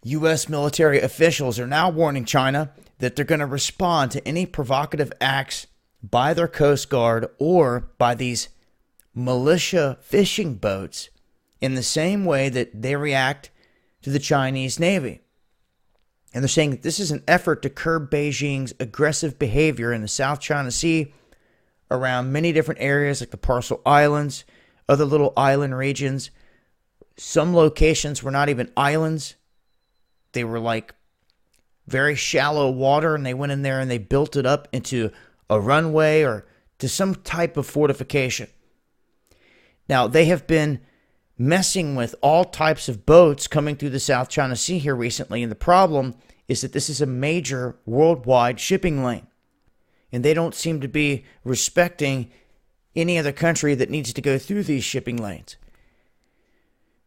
U.S. military officials are now warning China that they're going to respond to any provocative acts by their Coast Guard or by these militia fishing boats in the same way that they react to the Chinese Navy. And they're saying that this is an effort to curb Beijing's aggressive behavior in the South China Sea around many different areas like the Parcel Islands, other little island regions. Some locations were not even islands. They were like very shallow water, and they went in there and they built it up into a runway or to some type of fortification. Now, they have been messing with all types of boats coming through the South China Sea here recently, and the problem is that this is a major worldwide shipping lane, and they don't seem to be respecting any other country that needs to go through these shipping lanes.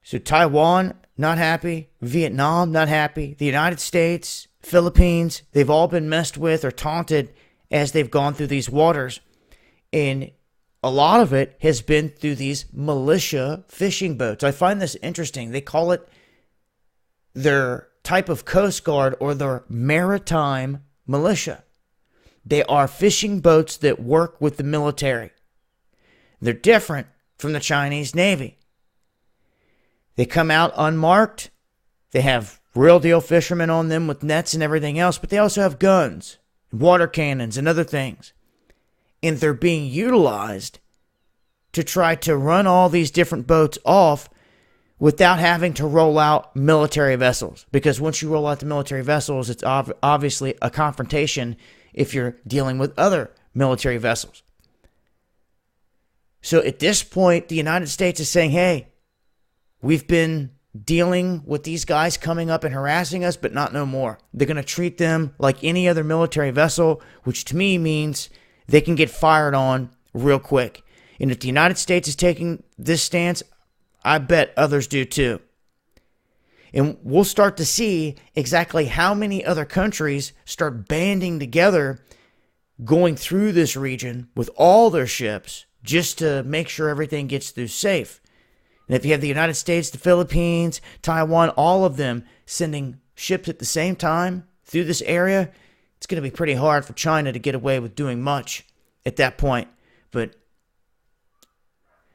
So Taiwan, not happy. Vietnam, not happy. The United States, Philippines, they've all been messed with or taunted as they've gone through these waters. And a lot of it has been through these militia fishing boats. I find this interesting. They call it their type of Coast Guard or their Maritime Militia. They are fishing boats that work with the military. They're different from the Chinese Navy. They come out unmarked. They have real deal fishermen on them with nets and everything else, but they also have guns, water cannons, and other things. And they're being utilized to try to run all these different boats off without having to roll out military vessels. Because once you roll out the military vessels, it's obviously a confrontation if you're dealing with other military vessels. So at this point, the United States is saying, hey, we've been dealing with these guys coming up and harassing us, but not no more. They're going to treat them like any other military vessel, which to me means they can get fired on real quick. And if the United States is taking this stance, I bet others do too. And we'll start to see exactly how many other countries start banding together, going through this region with all their ships just to make sure everything gets through safe. And if you have the United States, the Philippines, Taiwan, all of them sending ships at the same time through this area, it's going to be pretty hard for China to get away with doing much at that point. But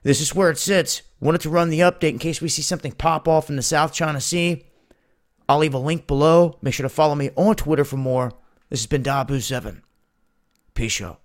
this is where it sits. Wanted to run the update in case we see something pop off in the South China Sea. I'll leave a link below. Make sure to follow me on Twitter for more. This has been Dabu7. Peace out.